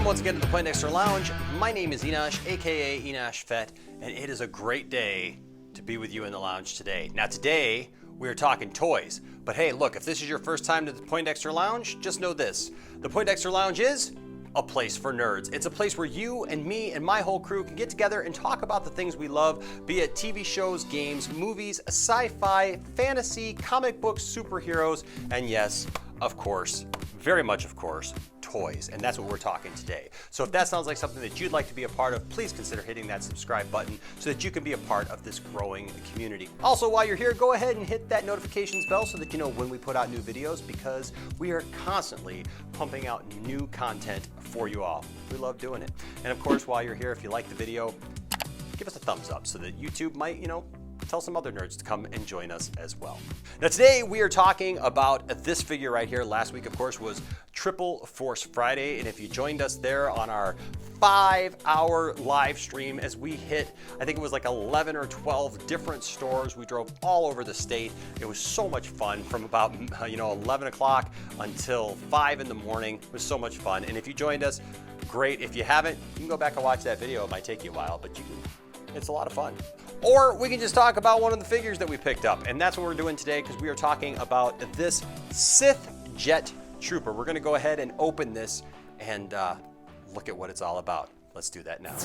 once again to the Poindexter Lounge. My name is Enosh, aka Enosh Fett, and it is a great day to be with you in the lounge today. Now today, we are talking toys. But hey, look, if this is your first time to the Poindexter Lounge, just know this. The Poindexter Lounge is a place for nerds. It's a place where you and me and my whole crew can get together and talk about the things we love, be it TV shows, games, movies, sci-fi, fantasy, comic books, superheroes, and yes, of course, very much of course, toys. And that's what we're talking today. So if that sounds like something that you'd like to be a part of, please consider hitting that subscribe button so that you can be a part of this growing community. Also, while you're here, go ahead and hit that notifications bell so that you know when we put out new videos, because we are constantly pumping out new content for you all. We love doing it. And of course, while you're here, if you like the video, give us a thumbs up so that YouTube might, tell some other nerds to come and join us as well. Now today we are talking about this figure right here. Last week, of course, was Triple Force Friday, and if you joined us there on our 5-hour live stream as we hit, I think it was like 11 or 12 different stores. We drove all over the state. It was so much fun from about 11 o'clock until 5 in the morning. It was so much fun, and if you joined us, great. If you haven't, you can go back and watch that video. It might take you a while, but it's a lot of fun. Or we can just talk about one of the figures that we picked up, and that's what we're doing today, because we are talking about this Sith Jet Trooper. We're gonna go ahead and open this and look at what it's all about. Let's do that now.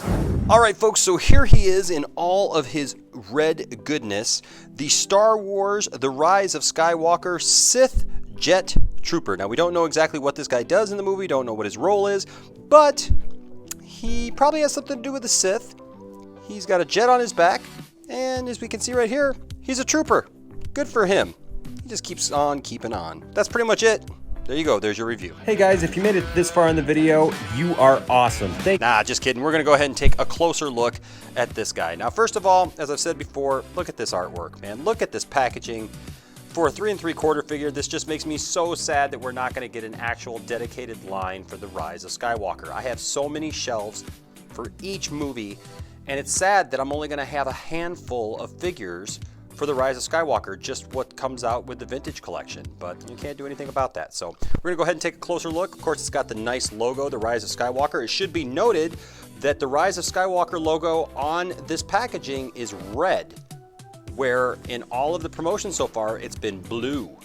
All right, folks, so here he is in all of his red goodness, the Star Wars The Rise of Skywalker Sith Jet Trooper. Now, we don't know exactly what this guy does in the movie, don't know what his role is, but he probably has something to do with the Sith. He's got a jet on his back, and as we can see right here, he's a trooper. Good for him. He just keeps on keeping on. That's pretty much it. There you go, there's your review. Hey guys, if you made it this far in the video, you are awesome. Nah, just kidding. We're gonna go ahead and take a closer look at this guy. Now, first of all, as I've said before, look at this artwork, man. Look at this packaging. For a 3 3/4 figure, this just makes me so sad that we're not gonna get an actual dedicated line for The Rise of Skywalker. I have so many shelves for each movie, and it's sad that I'm only gonna have a handful of figures for The Rise of Skywalker, just what comes out with the vintage collection, but you can't do anything about that. So we're gonna go ahead and take a closer look. Of course, it's got the nice logo, The Rise of Skywalker. It should be noted that the Rise of Skywalker logo on this packaging is red, where in all of the promotions so far, it's been blue.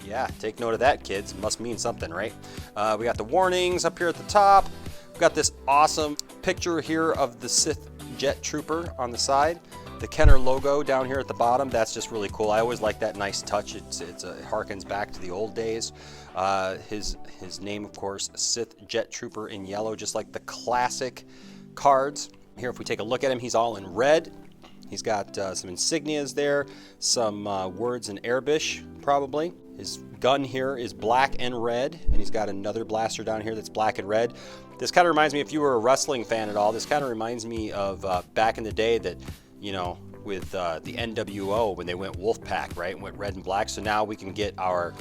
Yeah, take note of that, kids. Must mean something, right? We got the warnings up here at the top. We've got this awesome picture here of the Sith Jet Trooper on the side. The Kenner logo down here at the bottom, that's just really cool. I always like that nice touch. It harkens back to the old days. His name, of course, Sith Jet Trooper in yellow, just like the classic cards. Here, if we take a look at him, he's all in red. He's got some insignias there, some words in Arabic, probably. His gun here is black and red, and he's got another blaster down here that's black and red. This kind of reminds me, if you were a wrestling fan at all, this kind of reminds me of back in the day that, with the NWO when they went Wolfpack, right? Went red and black. So now we can get our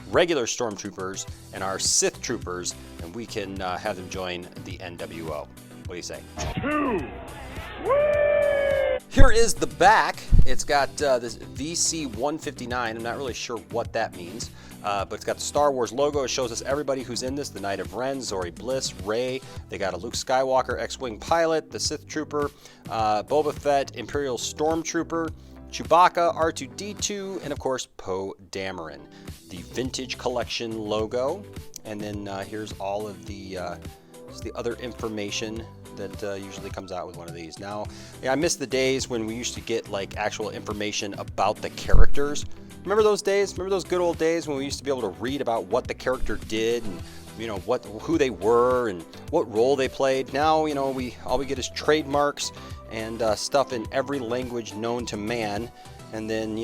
regular stormtroopers and our Sith troopers, and we can have them join the NWO. What do you say? Here is the back. It's got this VC-159. I'm not really sure what that means, but it's got the Star Wars logo. It shows us everybody who's in this: the Knight of Ren, Zori Bliss, Rey. They got a Luke Skywalker X-Wing pilot, the Sith Trooper, Boba Fett, Imperial Stormtrooper, Chewbacca, R2-D2, and of course Poe Dameron. The Vintage Collection logo, and then here's all of the other information that usually comes out with one of these. Now, yeah, I miss the days when we used to get like actual information about the characters. Remember those days? Remember those good old days when we used to be able to read about what the character did and who they were and what role they played? Now, all we get is trademarks and stuff in every language known to man, and then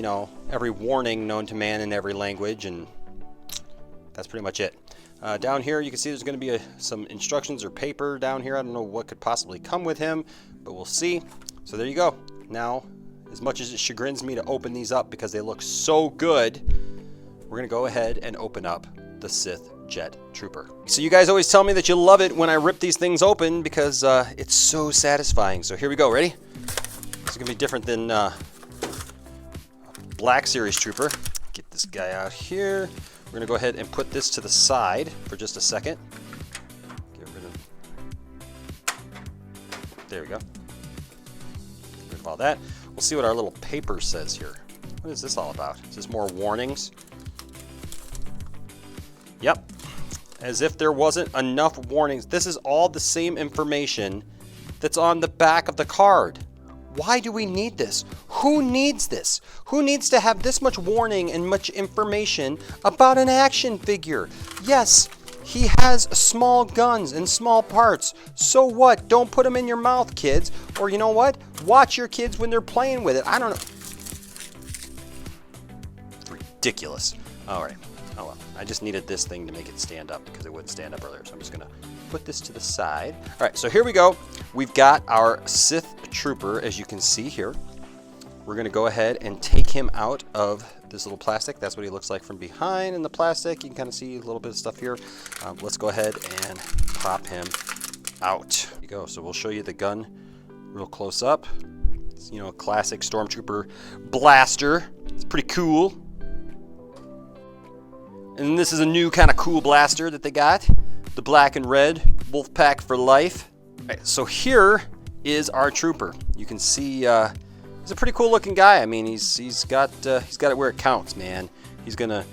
every warning known to man in every language, and that's pretty much it. Down here, you can see there's going to be some instructions or paper down here. I don't know what could possibly come with him, but we'll see. So there you go. Now, as much as it chagrins me to open these up because they look so good, we're going to go ahead and open up the Sith Jet Trooper. So you guys always tell me that you love it when I rip these things open because it's so satisfying. So here we go. Ready? This is going to be different than Black Series Trooper. Get this guy out here. We're going to go ahead and put this to the side for just a second. There we go. Get rid of all that. We'll see what our little paper says here. What is this all about? Is this more warnings? Yep. As if there wasn't enough warnings. This is all the same information that's on the back of the card. Why do we need this? Who needs this? Who needs to have this much warning and much information about an action figure? Yes, he has small guns and small parts. So what? Don't put them in your mouth, kids. Or you know what? Watch your kids when they're playing with it. I don't know. It's ridiculous. All right. Oh well. I just needed this thing to make it stand up because it wouldn't stand up earlier. So I'm just going to put this to the side. All right. So here we go. We've got our Sith Trooper, as you can see here. We're going to go ahead and take him out of this little plastic. That's what he looks like from behind in the plastic. You can kind of see a little bit of stuff here. Let's go ahead and pop him out. There you go. So we'll show you the gun real close up. It's, you know, a classic Stormtrooper blaster. It's pretty cool. And this is a new kind of cool blaster that they got. The black and red Wolfpack for life. All right, so here is our trooper. You can see he's a pretty cool looking guy. I mean, he's got it where it counts, man. He's gonna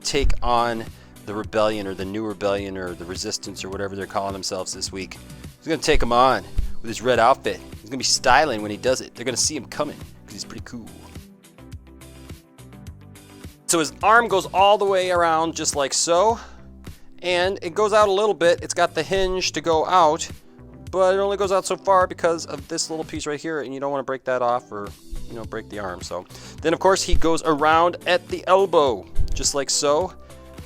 take on the rebellion or the new rebellion or the resistance or whatever they're calling themselves this week. He's gonna take them on with his red outfit. He's gonna be styling when he does it. They're gonna see him coming because he's pretty cool. So his arm goes all the way around just like so, and it goes out a little bit. It's got the hinge to go out, but it only goes out so far because of this little piece right here, and you don't want to break that off or, you know, break the arm. So then of course he goes around at the elbow just like so,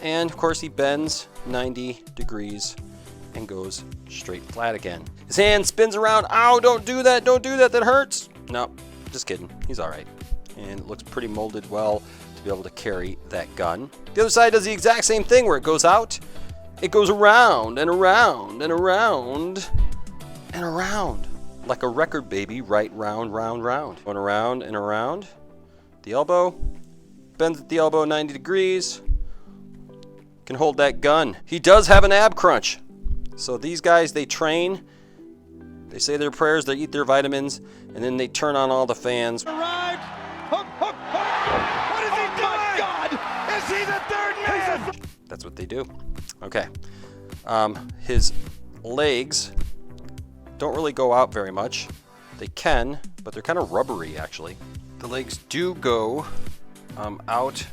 and of course he bends 90 degrees and goes straight flat again. His hand spins around. Ow, don't do that, that hurts. No, just kidding, he's all right. And it looks pretty molded well to be able to carry that gun. The other side does the exact same thing where it goes out, it goes around and around and around and around like a record, baby. Right, round, round, round. Going around and around. The elbow, bends at the elbow 90 degrees. Can hold that gun. He does have an ab crunch. So these guys, they train, they say their prayers, they eat their vitamins, and then they turn on all the fans. Arrived. Hook, hook, hook. What is he doing? My God! Is he the third man? That's what they do. Okay. His legs don't really go out very much. They can, but they're kind of rubbery actually. The legs do go out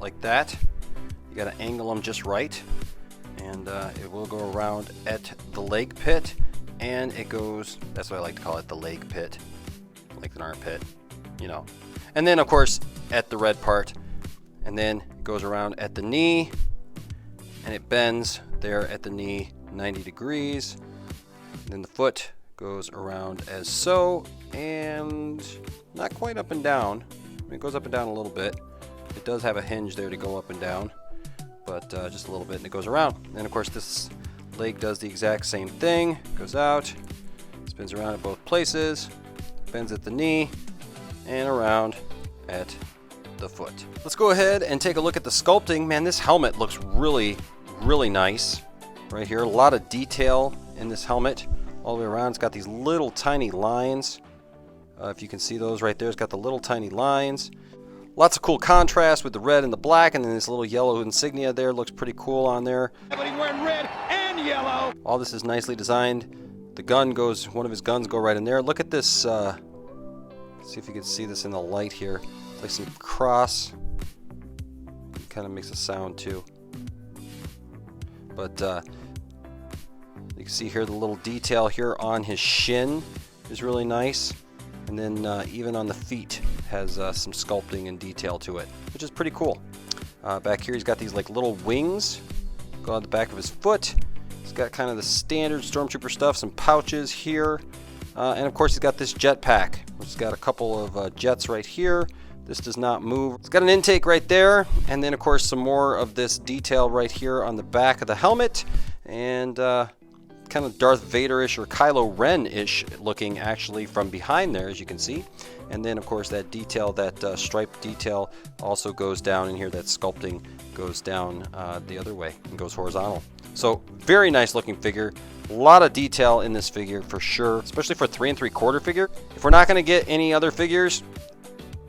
like that. You got to angle them just right, and it will go around at the leg pit, and it goes, that's what I like to call it, the leg pit, like an armpit, you know. And then of course at the red part, and then it goes around at the knee, and it bends there at the knee 90 degrees. And then the foot goes around as so, and not quite up and down. I mean, it goes up and down a little bit. It does have a hinge there to go up and down, but just a little bit, and it goes around. And of course this leg does the exact same thing. Goes out, spins around at both places, bends at the knee, and around at the foot. Let's go ahead and take a look at the sculpting. Man, this helmet looks really, really nice right here. A lot of detail in this helmet all the way around. It's got these little tiny lines. If you can see those right there, it's got the little tiny lines. Lots of cool contrast with the red and the black, and then this little yellow insignia there looks pretty cool on there. But he's wearing red and yellow. All this is nicely designed. The gun goes, one of his guns go right in there. Look at this, see if you can see this in the light here. It's like some cross. It kind of makes a sound too. But you can see here the little detail here on his shin is really nice. And then even on the feet has some sculpting and detail to it, which is pretty cool. Back here he's got these like little wings go on the back of his foot. He's got kind of the standard Stormtrooper stuff, some pouches here. And of course he's got this jetpack, which has got a couple of jets right here. This does not move. It's got an intake right there, and then of course some more of this detail right here on the back of the helmet, and kind kind of Darth Vader-ish or Kylo Ren-ish looking actually from behind there, as you can see. And then of course that detail, that stripe detail also goes down in here. That sculpting goes down the other way and goes horizontal. So very nice looking figure. A lot of detail in this figure for sure, especially for a 3 3/4 figure. If we're not going to get any other figures,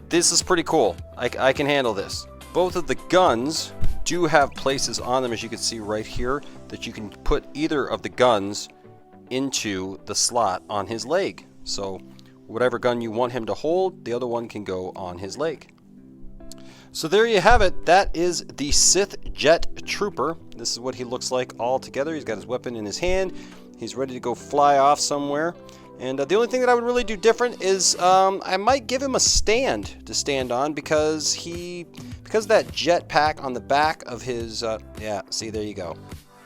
this is pretty cool. I can handle this. Both of the guns do have places on them, as you can see right here, that you can put either of the guns into the slot on his leg. So whatever gun you want him to hold, the other one can go on his leg. So there you have it. That is the Sith Jet Trooper. This is what he looks like all together. He's got his weapon in his hand. He's ready to go fly off somewhere. And the only thing that I would really do different is I might give him a stand to stand on, because that jet pack on the back of his, yeah, see, there you go.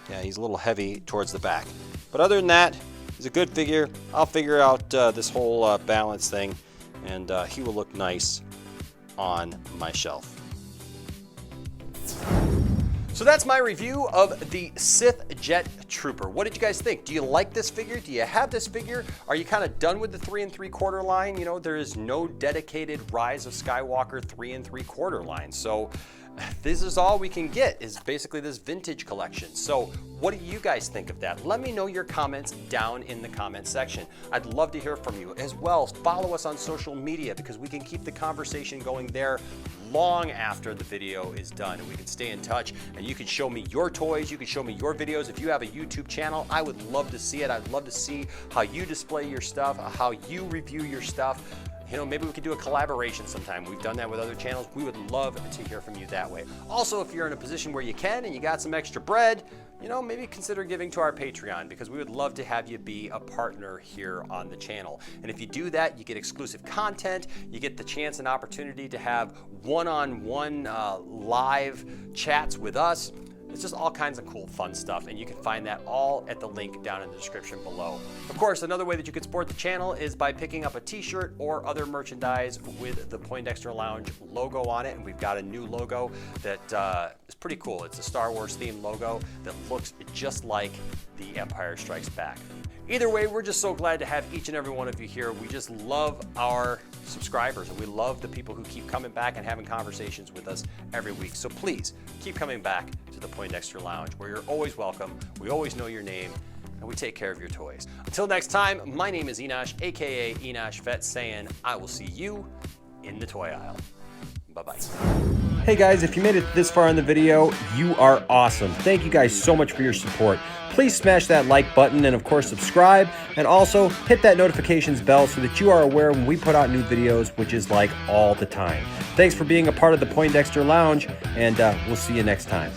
Yeah, he's a little heavy towards the back. But other than that, he's a good figure. I'll figure out this whole balance thing, and he will look nice on my shelf. So that's my review of the Sith Jet Trooper. What did you guys think? Do you like this figure? Do you have this figure? Are you kind of done with the 3 3/4 line? You know, there is no dedicated Rise of Skywalker 3 3/4 line. So this is all we can get, is basically this vintage collection. So what do you guys think of that? Let me know your comments down in the comment section. I'd love to hear from you. As well, follow us on social media, because we can keep the conversation going there long after the video is done, and we can stay in touch, and you can show me your toys, you can show me your videos. If you have a YouTube channel, I would love to see it. I'd love to see how you display your stuff, how you review your stuff. You know, maybe we could do a collaboration sometime. We've done that with other channels. We would love to hear from you that way. Also, if you're in a position where you can and you got some extra bread, you know, maybe consider giving to our Patreon, because we would love to have you be a partner here on the channel. And if you do that, you get exclusive content, you get the chance and opportunity to have one-on-one live chats with us. It's just all kinds of cool, fun stuff, and you can find that all at the link down in the description below. Of course, another way that you could support the channel is by picking up a t-shirt or other merchandise with the Poindexter Lounge logo on it, and we've got a new logo that is pretty cool. It's a Star Wars themed logo that looks just like The Empire Strikes Back. Either way, we're just so glad to have each and every one of you here. We just love our subscribers, and we love the people who keep coming back and having conversations with us every week. So please keep coming back to the Poindexter Lounge, where you're always welcome. We always know your name, and we take care of your toys. Until next time, my name is Enosh, aka Enosh Vet, saying I will see you in the toy aisle. Bye-bye. Hey guys, if you made it this far in the video, you are awesome. Thank you guys so much for your support. Please smash that like button, and of course subscribe, and also hit that notifications bell so that you are aware when we put out new videos, which is like all the time. Thanks for being a part of the Poindexter Lounge, and we'll see you next time.